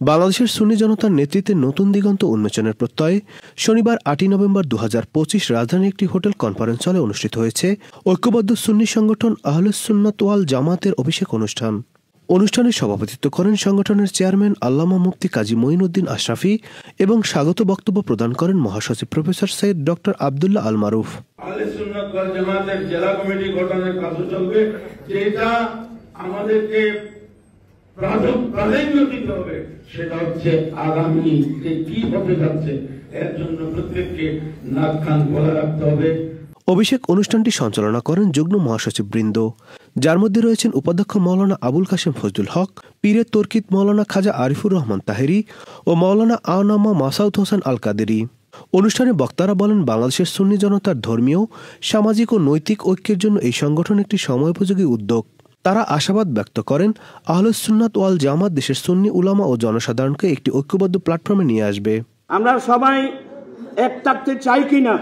বাংলাদেশের সুন্নি জনতার নেতৃত্বে নতুন দিগন্ত উন্মোচনের প্রত্যয়ে শনিবার ৮ নভেম্বর ২০২৫ রাজধানীর একটি হোটেল কনফারেন্স হলে অনুষ্ঠিত হয়েছে ঐক্যবদ্ধ সুন্নি সংগঠন আহলুস সুন্নাত ওয়াল জামাতের অভিষেক অনুষ্ঠান। অনুষ্ঠানে সভাপতিত্ব করেন সংগঠনের চেয়ারম্যান আল্লামা মুফতি কাজী মঈনুদ্দিন আশরাফী এবং স্বাগত বক্তব্য প্রদান করেন মহাসচিব প্রফেসর সৈয়দ ডক্টর আব্দুল্লাহ আল মারুফ। আহলুস সুন্নাত ওয়াল জামাতের জেলা কমিটি গঠনের কাজ চলবে, যেটা আমাদেরকে প্রাধান্য দিতে হবে, সেটা হচ্ছে আগামী যে কি হতে যাচ্ছে এর জন্য প্রত্যেককে নাক কান খোলা রাখতে হবে। অভিষেক অনুষ্ঠানটি সঞ্চালনা করেন যুগ্ম মহাসচিব বৃন্দ, যার মধ্যে রয়েছেন উপাধ্যক্ষ মাওলানা আবুল কাশেম ফজলুল হক, পীরে তর্কিত মাওলানা খাজা আরিফুর রহমান তাহেরি ও মাওলানা আনামা মাসাউদ হোসেন আল কাদেরি। অনুষ্ঠানে বক্তারা বলেন, বাংলাদেশের সুন্নি জনতার ধর্মীয়, সামাজিক ও নৈতিক ঐক্যের জন্য এই সংগঠন একটি সময়োপযোগী উদ্যোগ। তারা আশাবাদ ব্যক্ত করেন, আহলুস সুন্নাত ওয়াল জামাত দেশের সুন্নি উলামা ও জনসাধারণকে একটি ঐক্যবদ্ধ প্ল্যাটফর্মে নিয়ে আসবে। আমরা সবাই এক থাকতে চাই কিনা?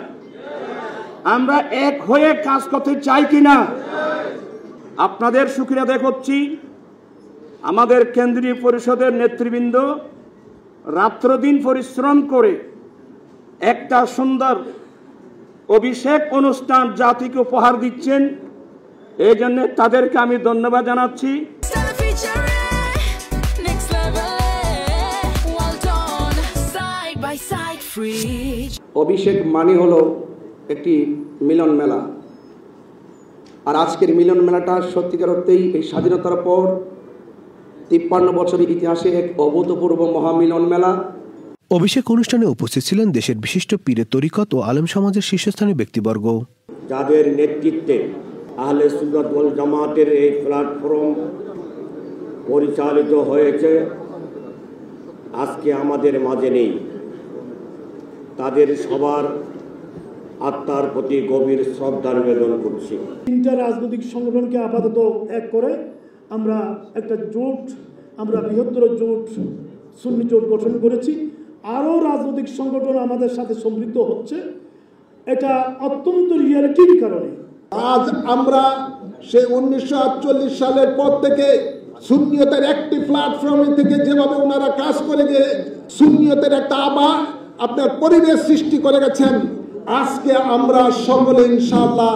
আমরা এক হয়ে কাজ করতে চাই কিনা? আপনাদের শুকরিয়া আদায় করছি। আমাদের কেন্দ্রীয় পরিষদের নেতৃবৃন্দ রাত্রদিন পরিশ্রম করে একটা সুন্দর অভিষেক অনুষ্ঠান জাতিকে উপহার দিচ্ছেন, এই জন্য তাদেরকে আমি ধন্যবাদ জানাচ্ছি। অভিষেক মানে হলো একটি মিলন মেলা, আর আজকের মিলন মেলাটা সত্যিকার অর্থেই এই স্বাধীনতার পর ৫৩ বছরের ইতিহাসে এক অভূতপূর্ব মহামিলন মেলা। অভিষেক অনুষ্ঠানে উপস্থিত ছিলেন দেশের বিশিষ্ট পীরে তরিকত ও আলেম সমাজের শীর্ষস্থানীয় ব্যক্তিবর্গ, যাদের নেতৃত্বে আহলে সুন্নাত ওয়াল জামাতের এই প্ল্যাটফর্ম পরিচালিত হয়েছে, আজকে আমাদের মাঝে নেই। তাদের সবার আত্মার প্রতি গভীর শ্রদ্ধা নিবেদন করছি। তিনটা রাজনৈতিক সংগঠনকে আপাতত এক করে আমরা একটা জোট, আমরা বৃহত্তর জোট, সুন্নি জোট গঠন করেছি। আরও রাজনৈতিক সংগঠন আমাদের সাথে সম্পৃক্ত হচ্ছে, এটা অত্যন্ত রিয়ালিটির কারণে। আজ আমরা সেই 1948 সালের পর থেকে সুন্নিয়তের একটি প্ল্যাটফর্ম থেকে যেভাবে ওনারা কাজ করে গিয়ে সুন্নিয়তের একটা আপনার পরিবেশ সৃষ্টি করে গেছেন, আজকে আমরা সকলে ইনশাআল্লাহ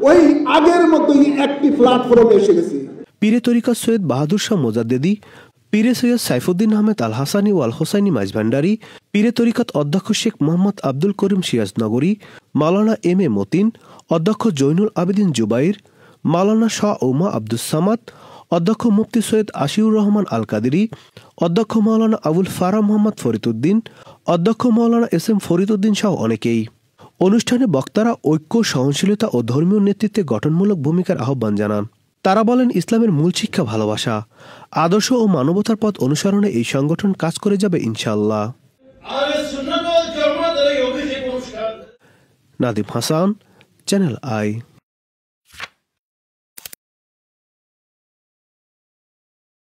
ওই আগের মতোই একটি প্ল্যাটফর্মে এসে গেছি। পীরে তরিকত সৈয়দ বাহাদুর শাহ মোজাদ্দেদি, পীরে সৈয়দ সাইফুদ্দিন আহমেদ আল হাসানি ও আল হোসাইনি মাইজভান্ডারি, পীরে তরিকত অধ্যক্ষ শেখ মোহাম্মদ আব্দুল করিম সিরাজনগরী, মাওলানা এম এ মতিন, অধ্যক্ষ জৈনুল আবেদিন জুবাইর, মাওলানা শাহ ওমা আব্দুস সামাদ, অধ্যক্ষ মুফতি সৈয়দ আশিউর রহমান আল কাদেরি, অধ্যক্ষ মাওলানা আবুল ফারা মোহাম্মদ ফরিদউদ্দিন, অধ্যক্ষ মাওলানা এস এম ফরিদউদ্দিন সহ অনেকেই। অনুষ্ঠানে বক্তারা ঐক্য, সহনশীলতা ও ধর্মীয় নেতৃত্বে গঠনমূলক ভূমিকার আহ্বান জানান। তারা বলেন, ইসলামের মূল শিক্ষা ভালোবাসা, আদর্শ ও মানবতার পথ অনুসরণে এই সংগঠন কাজ করে যাবে ইনশাআল্লাহ। Nadim Hasan, channel I.